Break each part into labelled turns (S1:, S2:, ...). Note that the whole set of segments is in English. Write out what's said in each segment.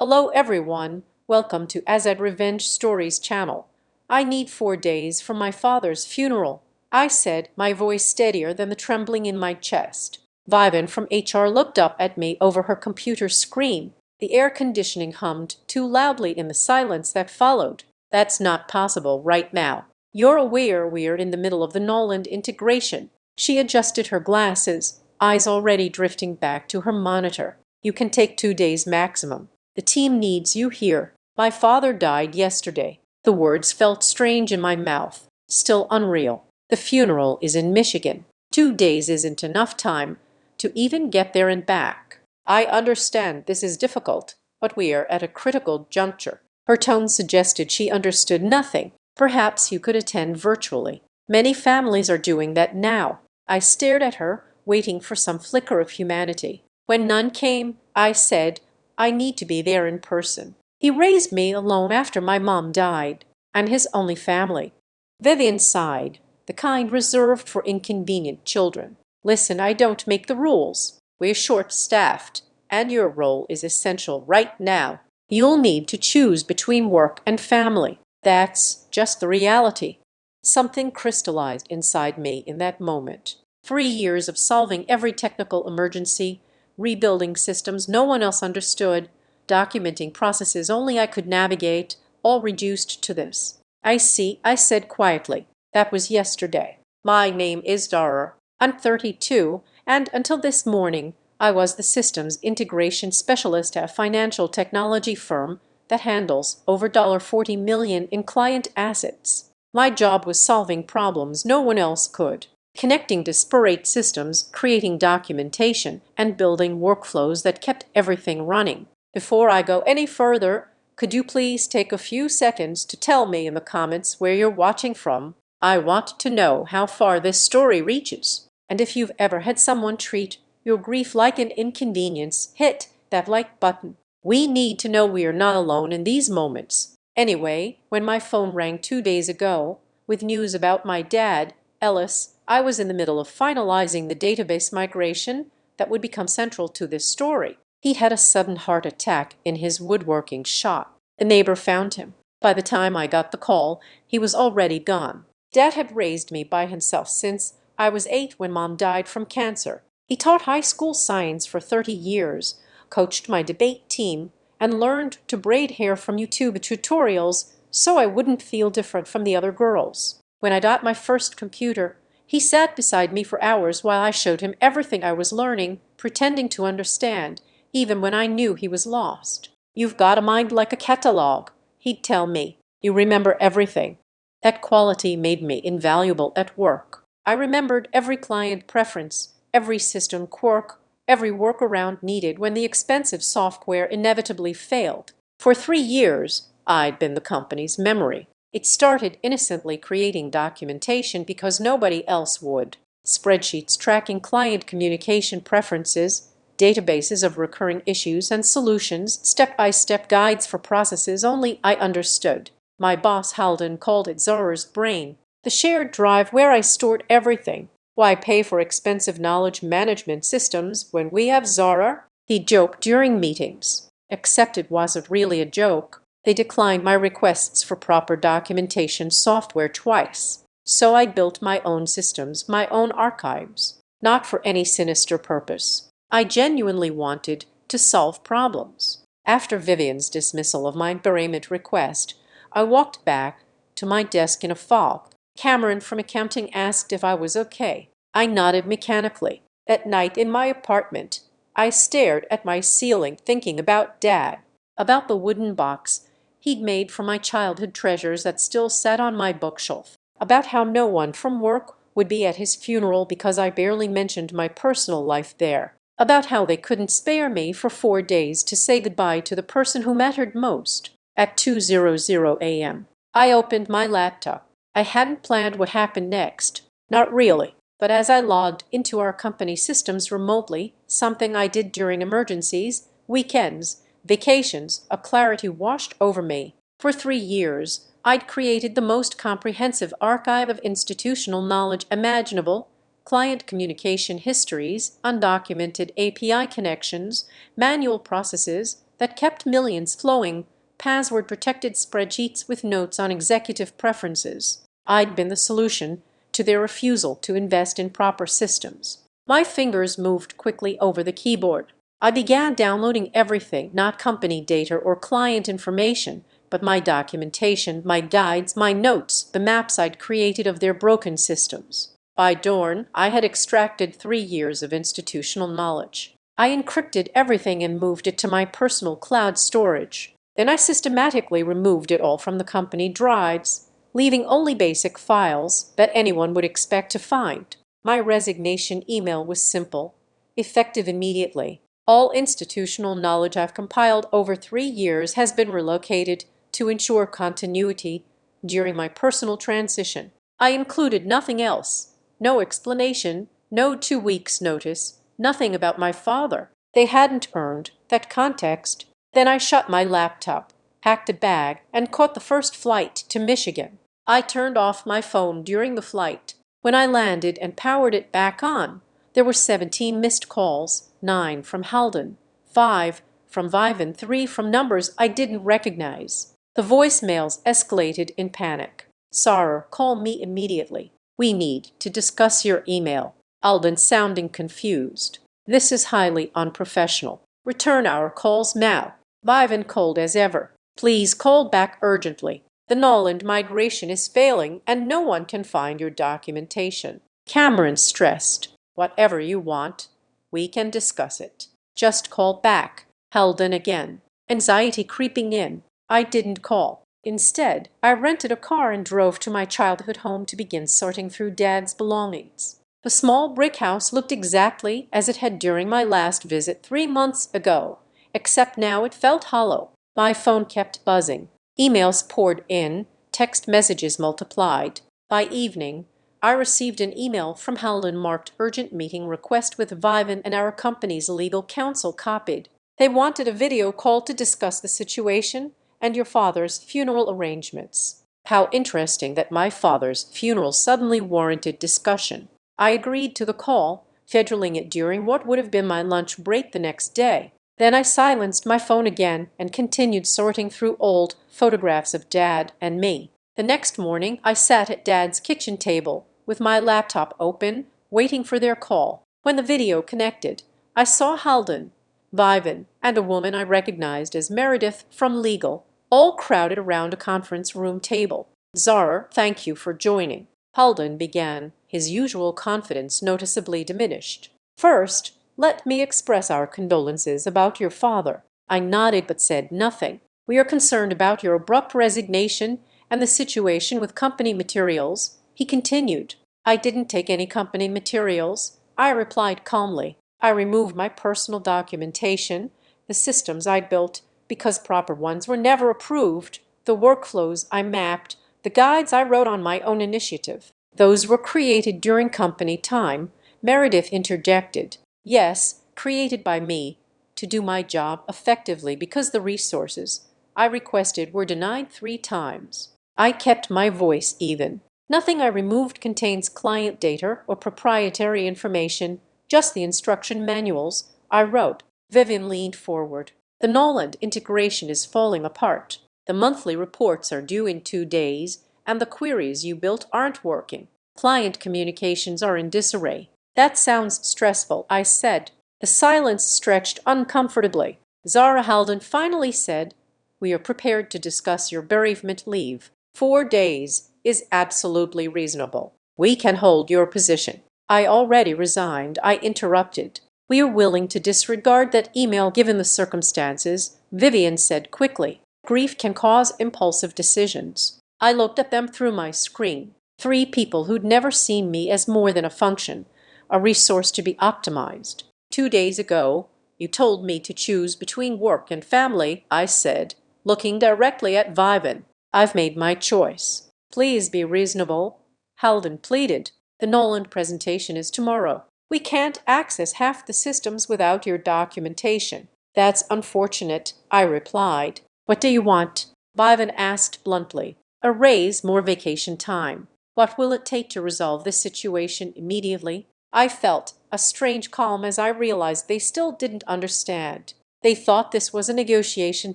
S1: Hello everyone, welcome to Azad Revenge Stories channel. I need 4 days for my father's funeral, I said, my voice steadier than the trembling in my chest. Vivian from HR looked up at me over her computer screen. The air conditioning hummed too loudly in the silence that followed. That's not possible right now. You're aware we're in the middle of the Noland integration. She adjusted her glasses, eyes already drifting back to her monitor. You can take 2 days maximum. The team needs you here. My father died yesterday. The words felt strange in my mouth, still unreal. The funeral is in Michigan. 2 days isn't enough time to even get there and back. I understand this is difficult, but we are at a critical juncture. Her tone suggested she understood nothing. Perhaps you could attend virtually. Many families are doing that now. I stared at her, waiting for some flicker of humanity. When none came, I said, I need to be there in person. He raised me alone after my mom died. I'm his only family. Vivian sighed, the kind reserved for inconvenient children. Listen, I don't make the rules. We're short-staffed, and your role is essential right now. You'll need to choose between work and family. That's just the reality. Something crystallized inside me in that moment. 3 years of solving every technical emergency, rebuilding systems no one else understood, documenting processes only I could navigate, all reduced to this. I see, I said quietly. That was yesterday. My name is Dara. I'm 32, and until this morning, I was the systems integration specialist at a financial technology firm that handles over $40 million in client assets. My job was solving problems no one else could. Connecting disparate systems, creating documentation, and building workflows that kept everything running. Before I go any further, could you please take a few seconds to tell me in the comments where you're watching from? I want to know how far this story reaches. And if you've ever had someone treat your grief like an inconvenience, hit that like button. We need to know we are not alone in these moments. Anyway, when my phone rang 2 days ago with news about my dad, Ellis, I was in the middle of finalizing the database migration that would become central to this story. He had a sudden heart attack in his woodworking shop. The neighbor found him. By the time I got the call, he was already gone. Dad had raised me by himself since I was 8 when Mom died from cancer. He taught high school science for 30 years, coached my debate team, and learned to braid hair from YouTube tutorials so I wouldn't feel different from the other girls. When I got my first computer, he sat beside me for hours while I showed him everything I was learning, pretending to understand, even when I knew he was lost. You've got a mind like a catalog, he'd tell me. You remember everything. That quality made me invaluable at work. I remembered every client preference, every system quirk, every workaround needed when the expensive software inevitably failed. For 3 years, I'd been the company's memory. It started innocently creating documentation because nobody else would. Spreadsheets tracking client communication preferences, databases of recurring issues and solutions, step-by-step guides for processes only I understood. My boss Halden called it Zara's brain, the shared drive where I stored everything. Why pay for expensive knowledge management systems when we have Zara? He joked during meetings. Except it wasn't really a joke. They declined my requests for proper documentation software twice. So I built my own systems, my own archives. Not for any sinister purpose. I genuinely wanted to solve problems. After Vivian's dismissal of my bereavement request, I walked back to my desk in a fog. Cameron from accounting asked if I was okay. I nodded mechanically. At night in my apartment, I stared at my ceiling thinking about Dad, about the wooden box he'd made from my childhood treasures that still sat on my bookshelf, about how no one from work would be at his funeral because I barely mentioned my personal life there, about how they couldn't spare me for 4 days to say goodbye to the person who mattered most. At 2:00 a.m., I opened my laptop. I hadn't planned what happened next. Not really. But as I logged into our company systems remotely, something I did during emergencies, weekends, vacations, a clarity washed over me. For 3 years, I'd created the most comprehensive archive of institutional knowledge imaginable, client communication histories, undocumented API connections, manual processes, that kept millions flowing, password-protected spreadsheets with notes on executive preferences. I'd been the solution to their refusal to invest in proper systems. My fingers moved quickly over the keyboard. I began downloading everything, not company data or client information, but my documentation, my guides, my notes, the maps I'd created of their broken systems. By dawn, I had extracted 3 years of institutional knowledge. I encrypted everything and moved it to my personal cloud storage. Then I systematically removed it all from the company drives, leaving only basic files that anyone would expect to find. My resignation email was simple, effective immediately. All institutional knowledge I've compiled over 3 years has been relocated to ensure continuity during my personal transition. I included nothing else. No explanation, no 2 weeks' notice, nothing about my father. They hadn't earned that context. Then I shut my laptop, packed a bag, and caught the first flight to Michigan. I turned off my phone during the flight. When I landed and powered it back on, there were 17 missed calls, 9 from Halden, 5 from Vivan, 3 from numbers I didn't recognize. The voicemails escalated in panic. "Sir, call me immediately. We need to discuss your email." Alden sounding confused. "This is highly unprofessional. Return our calls now." Vivan cold as ever. "Please call back urgently. The Noland migration is failing and no one can find your documentation." Cameron stressed. "Whatever you want, we can discuss it. Just call back." Halden again. Anxiety creeping in. I didn't call. Instead, I rented a car and drove to my childhood home to begin sorting through Dad's belongings. The small brick house looked exactly as it had during my last visit 3 months ago, except now it felt hollow. My phone kept buzzing. Emails poured in, text messages multiplied. By evening, I received an email from Halden marked urgent meeting request with Vivan and our company's legal counsel copied. They wanted a video call to discuss the situation and your father's funeral arrangements. How interesting that my father's funeral suddenly warranted discussion. I agreed to the call, scheduling it during what would have been my lunch break the next day. Then I silenced my phone again and continued sorting through old photographs of Dad and me. The next morning, I sat at Dad's kitchen table with my laptop open, waiting for their call. When the video connected, I saw Halden, Vivan, and a woman I recognized as Meredith from legal, all crowded around a conference room table. "Zara, thank you for joining." Halden began, his usual confidence noticeably diminished. "First, let me express our condolences about your father." I nodded but said nothing. "We are concerned about your abrupt resignation and the situation with company materials," he continued. "I didn't take any company materials," I replied calmly. "I removed my personal documentation, the systems I'd built because proper ones were never approved, the workflows I mapped, the guides I wrote on my own initiative. Those were created during company time," Meredith interjected. "Yes, created by me to do my job effectively because the resources I requested were denied 3 times. I kept my voice even. Nothing I removed contains client data or proprietary information, just the instruction manuals I wrote." Vivian leaned forward. "The Noland integration is falling apart. The monthly reports are due in 2 days, and the queries you built aren't working. Client communications are in disarray." "That sounds stressful," I said. The silence stretched uncomfortably. Zara Halden finally said, "We are prepared to discuss your bereavement leave. 4 days is absolutely reasonable. We can hold your position." "I already resigned," I interrupted. "We are willing to disregard that email given the circumstances," Vivian said quickly. "Grief can cause impulsive decisions." I looked at them through my screen. 3 people who'd never seen me as more than a function, a resource to be optimized. 2 days ago, you told me to choose between work and family," I said, looking directly at Vivan. "I've made my choice." "Please be reasonable," Halden pleaded. "The Noland presentation is tomorrow. We can't access half the systems without your documentation." "That's unfortunate," I replied. "What do you want?" Vivan asked bluntly. "A raise, more vacation time." "What will it take to resolve this situation immediately?" I felt a strange calm as I realized they still didn't understand. They thought this was a negotiation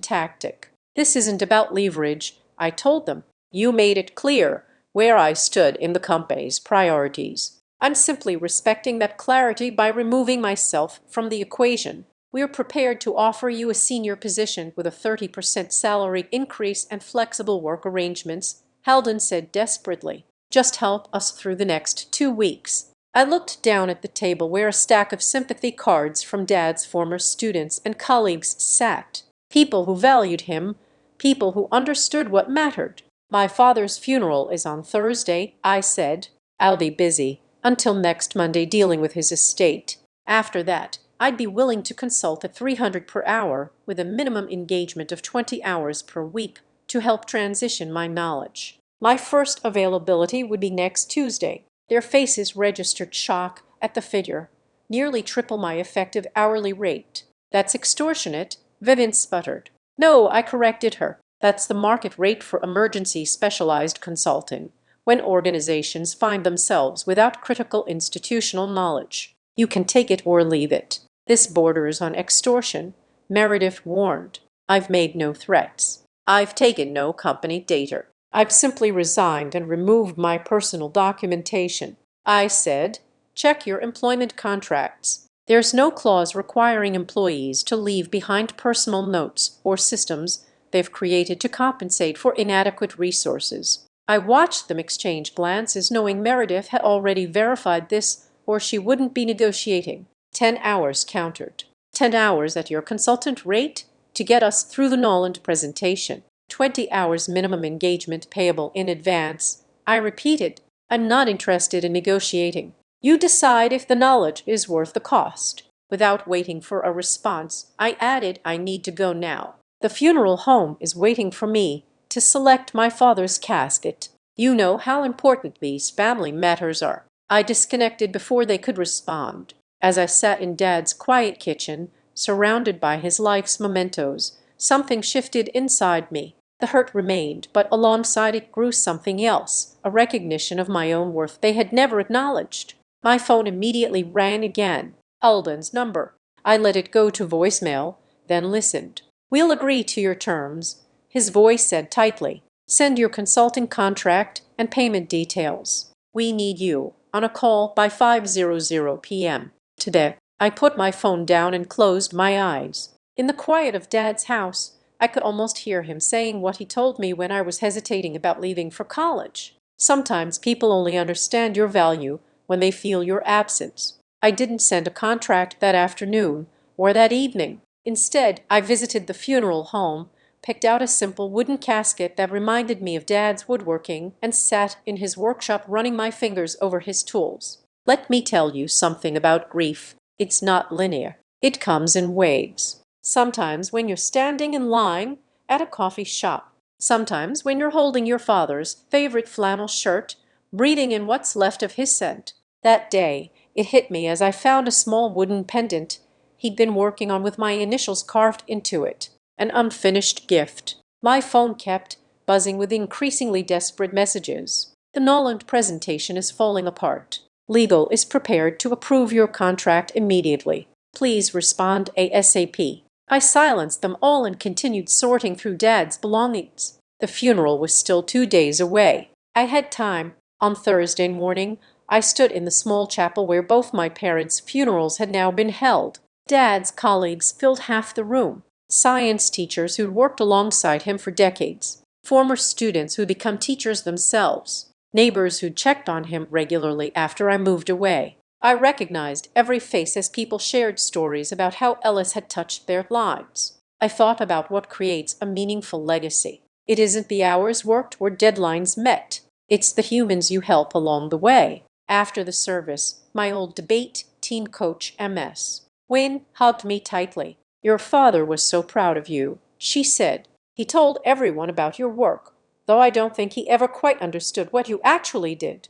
S1: tactic. This isn't about leverage, I told them. You made it clear where I stood in the company's priorities. I'm simply respecting that clarity by removing myself from the equation. We are prepared to offer you a senior position with a 30% salary increase and flexible work arrangements, Halden said desperately. Just help us through the next 2 weeks. I looked down at the table where a stack of sympathy cards from Dad's former students and colleagues sat. People who valued him, people who understood what mattered. My father's funeral is on Thursday, I said. I'll be busy until next Monday dealing with his estate. After that, I'd be willing to consult at $300 per hour with a minimum engagement of 20 hours per week to help transition my knowledge. My first availability would be next Tuesday. Their faces registered shock at the figure, nearly triple my effective hourly rate. That's extortionate, Vivian sputtered. No, I corrected her. That's the market rate for emergency specialized consulting, when organizations find themselves without critical institutional knowledge. You can take it or leave it. This borders on extortion, Meredith warned. I've made no threats. I've taken no company data. I've simply resigned and removed my personal documentation. I said, check your employment contracts. There's no clause requiring employees to leave behind personal notes or systems they've created to compensate for inadequate resources. I watched them exchange glances, knowing Meredith had already verified this, or she wouldn't be negotiating. 10 hours countered. 10 hours at your consultant rate to get us through the Noland presentation. 20 hours minimum engagement payable in advance. I repeated, I'm not interested in negotiating. You decide if the knowledge is worth the cost. Without waiting for a response, I added, I need to go now. The funeral home is waiting for me to select my father's casket. You know how important these family matters are. I disconnected before they could respond. As I sat in Dad's quiet kitchen, surrounded by his life's mementos, something shifted inside me. The hurt remained, but alongside it grew something else, a recognition of my own worth they had never acknowledged. My phone immediately rang again. Alden's number. I let it go to voicemail, then listened. We'll agree to your terms, his voice said tightly. Send your consulting contract and payment details. We need you on a call by 5:00 p.m. today. I put my phone down and closed my eyes. In the quiet of Dad's house, I could almost hear him saying what he told me when I was hesitating about leaving for college. Sometimes people only understand your value when they feel your absence. I didn't send a contract that afternoon or that evening. Instead, I visited the funeral home, picked out a simple wooden casket that reminded me of Dad's woodworking, and sat in his workshop running my fingers over his tools. Let me tell you something about grief. It's not linear. It comes in waves. Sometimes when you're standing in line at a coffee shop. Sometimes when you're holding your father's favorite flannel shirt, breathing in what's left of his scent. That day, it hit me as I found a small wooden pendant he'd been working on with my initials carved into it. An unfinished gift. My phone kept buzzing with increasingly desperate messages. The Noland presentation is falling apart. Legal is prepared to approve your contract immediately. Please respond ASAP. I silenced them all and continued sorting through Dad's belongings. The funeral was still 2 days away. I had time. On Thursday morning, I stood in the small chapel where both my parents' funerals had now been held. Dad's colleagues filled half the room. Science teachers who'd worked alongside him for decades. Former students who'd become teachers themselves. Neighbors who'd checked on him regularly after I moved away. I recognized every face as people shared stories about how Ellis had touched their lives. I thought about what creates a meaningful legacy. It isn't the hours worked or deadlines met. It's the humans you help along the way. After the service, my old debate team coach, MS. Wynne, hugged me tightly. Your father was so proud of you, she said. He told everyone about your work, though I don't think he ever quite understood what you actually did.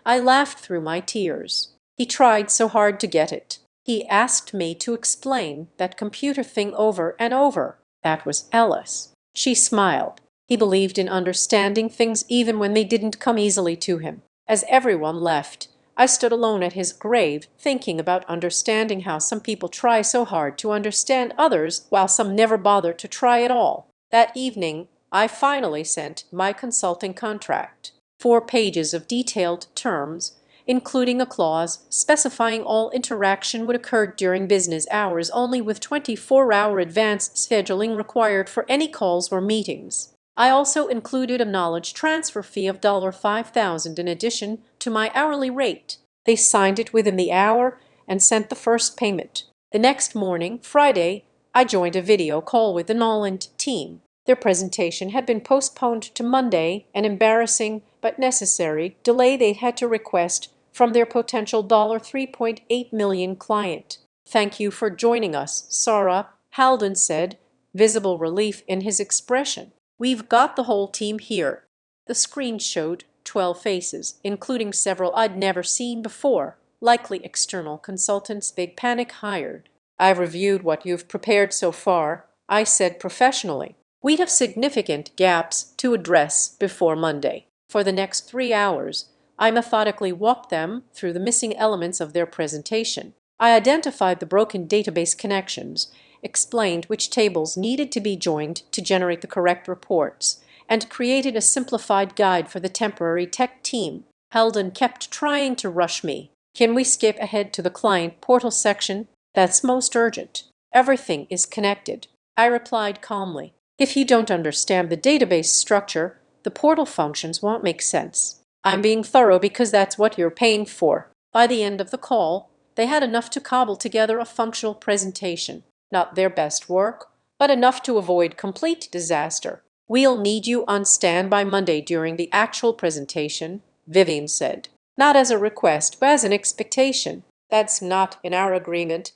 S1: I laughed through my tears. He tried so hard to get it. He asked me to explain that computer thing over and over. That was Ellis. She smiled. He believed in understanding things even when they didn't come easily to him. As everyone left, I stood alone at his grave, thinking about understanding how some people try so hard to understand others while some never bother to try at all. That evening, I finally sent my consulting contract. 4 pages of detailed terms, including a clause specifying all interaction would occur during business hours only, with 24-hour advance scheduling required for any calls or meetings. I also included a knowledge transfer fee of $5,000 in addition to my hourly rate. They signed it within the hour and sent the first payment. The next morning, Friday, I joined a video call with the Noland team. Their presentation had been postponed to Monday, an embarrassing but necessary delay they had to request from their potential $3.8 million client. "Thank you for joining us, Sarah," Halden said, visible relief in his expression. "We've got the whole team here." The screen showed 12 faces, including several I'd never seen before, likely external consultants Big Panic hired. "I've reviewed what you've prepared so far," I said professionally. "We'd have significant gaps to address before Monday." For the next 3 hours, I methodically walked them through the missing elements of their presentation. I identified the broken database connections, explained which tables needed to be joined to generate the correct reports, and created a simplified guide for the temporary tech team. Halden kept trying to rush me. "Can we skip ahead to the client portal section? That's most urgent." "Everything is connected," I replied calmly. "If you don't understand the database structure, the portal functions won't make sense. I'm being thorough because that's what you're paying for." By the end of the call, they had enough to cobble together a functional presentation. Not their best work, but enough to avoid complete disaster. "We'll need you on standby Monday during the actual presentation," Vivian said. "Not as a request, but as an expectation." "That's not in our agreement,"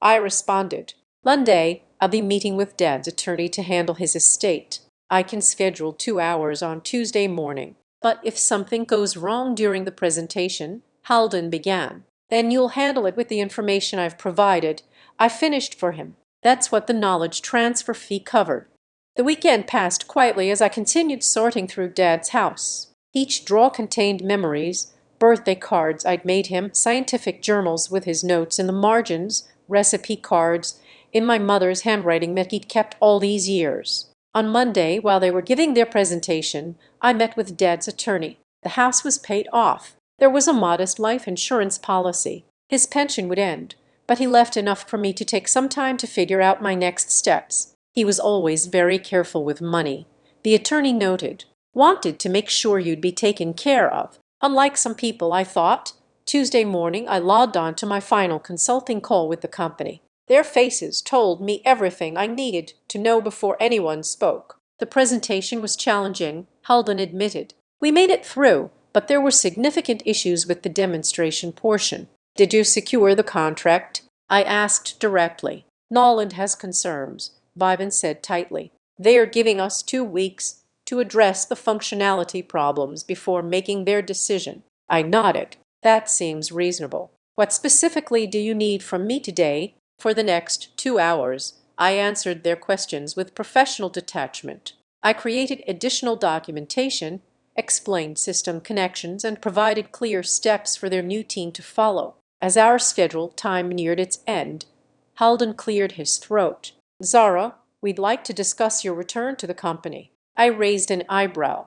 S1: I responded. "Monday, I'll be meeting with Dad's attorney to handle his estate. I can schedule 2 hours on Tuesday morning." "But if something goes wrong during the presentation," Halden began, "then you'll handle it with the information I've provided," I finished for him. That's what the knowledge transfer fee covered. The weekend passed quietly as I continued sorting through Dad's house. Each drawer contained memories, birthday cards I'd made him, scientific journals with his notes in the margins, recipe cards in my mother's handwriting that he'd kept all these years. On Monday, while they were giving their presentation, I met with Dad's attorney. The house was paid off. There was a modest life insurance policy. His pension would end, but he left enough for me to take some time to figure out my next steps. He was always very careful with money, the attorney noted. "Wanted to make sure you'd be taken care of. Unlike some people, I thought." Tuesday morning, I logged on to my final consulting call with the company. Their faces told me everything I needed to know before anyone spoke. The presentation was challenging, Halden admitted. "We made it through, but there were significant issues with the demonstration portion." "Did you secure the contract?" I asked directly. "Noland has concerns," Viven said tightly. "They are giving us 2 weeks to address the functionality problems before making their decision." I nodded. "That seems reasonable. What specifically do you need from me today?" For the next 2 hours, I answered their questions with professional detachment. I created additional documentation, explained system connections, and provided clear steps for their new team to follow. As our scheduled time neared its end, Halden cleared his throat. "Zara, we'd like to discuss your return to the company." I raised an eyebrow.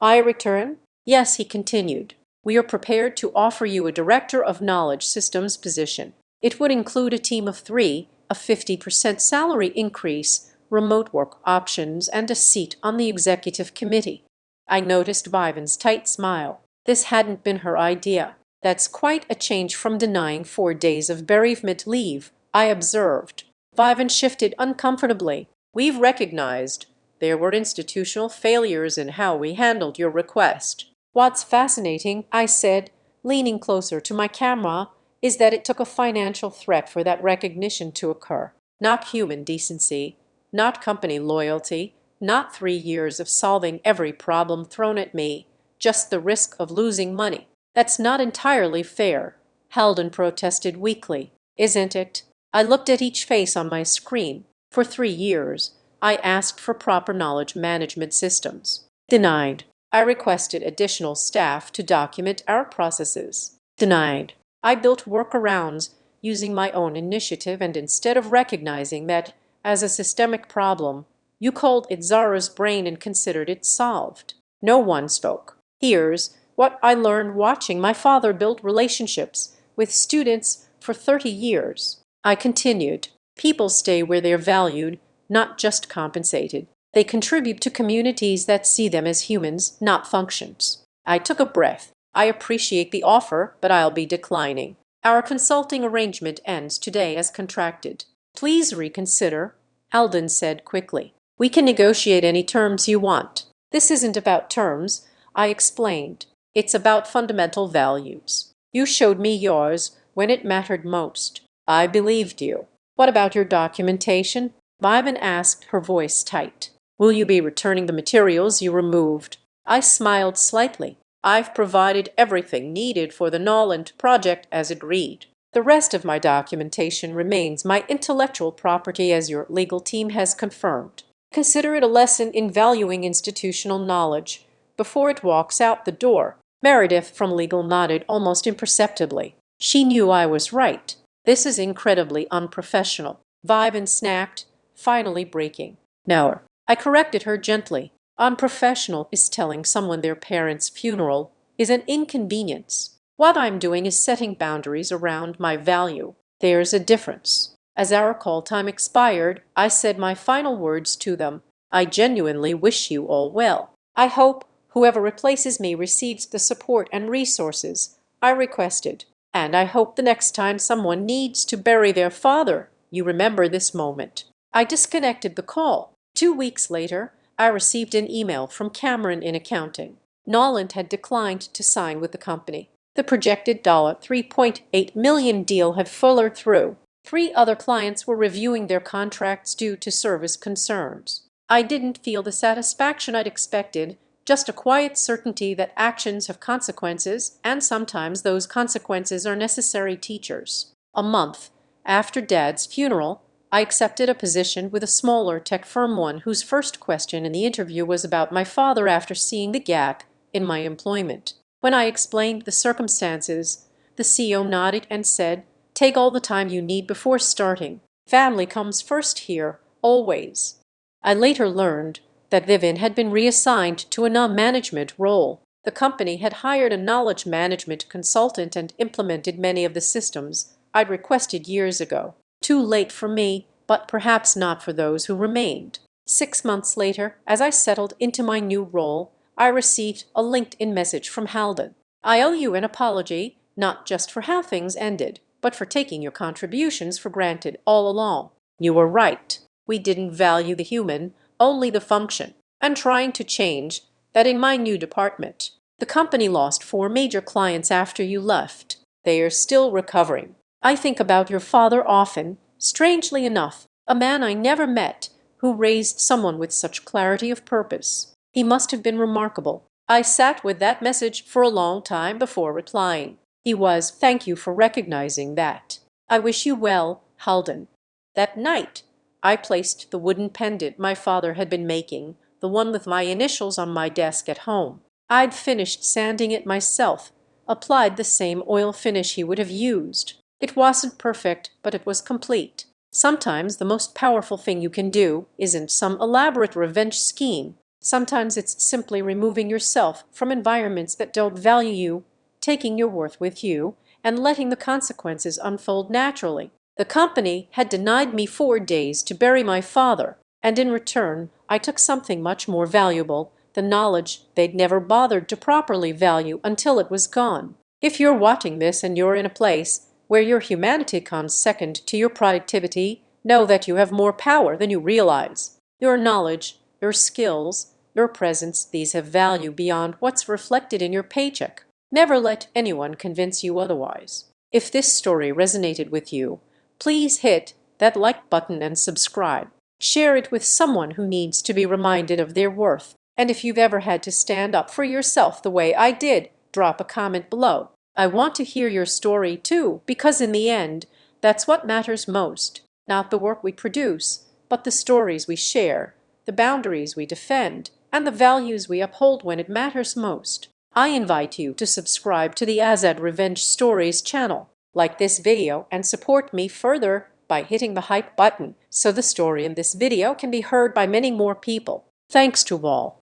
S1: "I return?" "Yes," he continued. "We are prepared to offer you a Director of Knowledge Systems position. It would include a team of 3, a 50% salary increase, remote work options, and a seat on the executive committee." I noticed Viven's tight smile. This hadn't been her idea. "That's quite a change from denying 4 days of bereavement leave," I observed. Viven shifted uncomfortably. "We've recognized there were institutional failures in how we handled your request." "What's fascinating," I said, leaning closer to my camera, "is that it took a financial threat for that recognition to occur. Not human decency, not company loyalty, not 3 years of solving every problem thrown at me, just the risk of losing money." "That's not entirely fair," Halden protested weakly. "Isn't it?" I looked at each face on my screen. For 3 years, I asked for proper knowledge management systems. Denied. I requested additional staff to document our processes. Denied. I built workarounds using my own initiative, and instead of recognizing that as a systemic problem, you called it Zara's brain and considered it solved. No one spoke. Here's what I learned watching my father build relationships with students for 30 years. I continued. People stay where they're valued, not just compensated. They contribute to communities that see them as humans, not functions. I took a breath. I appreciate the offer, but I'll be declining. Our consulting arrangement ends today as contracted. Please reconsider, Alden said quickly. We can negotiate any terms you want. This isn't about terms, I explained. It's about fundamental values. You showed me yours when it mattered most. I believed you. What about your documentation? Vivian asked, her voice tight. Will you be returning the materials you removed? I smiled slightly. I've provided everything needed for the Noland project as agreed. The rest of my documentation remains my intellectual property, as your legal team has confirmed. Consider it a lesson in valuing institutional knowledge before it walks out the door. Meredith from legal nodded almost imperceptibly. She knew I was right. This is incredibly unprofessional. Vivian snapped, finally breaking. No. I corrected her gently. Unprofessional is telling someone their parents' funeral is an inconvenience. What I'm doing is setting boundaries around my value. There's a difference. As our call time expired, I said my final words to them. I genuinely wish you all well. I hope whoever replaces me receives the support and resources I requested. And I hope the next time someone needs to bury their father, you remember this moment. I disconnected the call. 2 weeks later, I received an email from Cameron in accounting. Noland had declined to sign with the company. The projected $3.8 million deal had fallen through. 3 other clients were reviewing their contracts due to service concerns. I didn't feel the satisfaction I'd expected, just a quiet certainty that actions have consequences, and sometimes those consequences are necessary teachers. A month after Dad's funeral, I accepted a position with a smaller tech firm, one whose first question in the interview was about my father after seeing the gap in my employment. When I explained the circumstances, the CEO nodded and said, "Take all the time you need before starting. Family comes first here, always." I later learned that Vivian had been reassigned to a non-management role. The company had hired a knowledge management consultant and implemented many of the systems I'd requested years ago. Too late for me, but perhaps not for those who remained. 6 months later, as I settled into my new role, I received a LinkedIn message from Halden. I owe you an apology, not just for how things ended, but for taking your contributions for granted all along. You were right. We didn't value the human, only the function, and trying to change that in my new department. The company lost 4 major clients after you left. They are still recovering. I think about your father often, strangely enough, a man I never met who raised someone with such clarity of purpose. He must have been remarkable. I sat with that message for a long time before replying. He was, "Thank you for recognizing that. I wish you well, Halden." That night, I placed the wooden pendant my father had been making, the one with my initials, on my desk at home. I'd finished sanding it myself, applied the same oil finish he would have used. It wasn't perfect, but it was complete. Sometimes the most powerful thing you can do isn't some elaborate revenge scheme. Sometimes it's simply removing yourself from environments that don't value you, taking your worth with you, and letting the consequences unfold naturally. The company had denied me 4 days to bury my father, and in return I took something much more valuable, the knowledge they'd never bothered to properly value until it was gone. If you're watching this and you're in a place where your humanity comes second to your productivity, know that you have more power than you realize. Your knowledge, your skills, your presence, these have value beyond what's reflected in your paycheck. Never let anyone convince you otherwise. If this story resonated with you, please hit that like button and subscribe. Share it with someone who needs to be reminded of their worth. And if you've ever had to stand up for yourself the way I did, drop a comment below. I want to hear your story too, because in the end, that's what matters most. Not the work we produce, but the stories we share, the boundaries we defend, and the values we uphold when it matters most. I invite you to subscribe to the Azad Revenge Stories channel, like this video, and support me further by hitting the hype button so the story in this video can be heard by many more people. Thanks to all.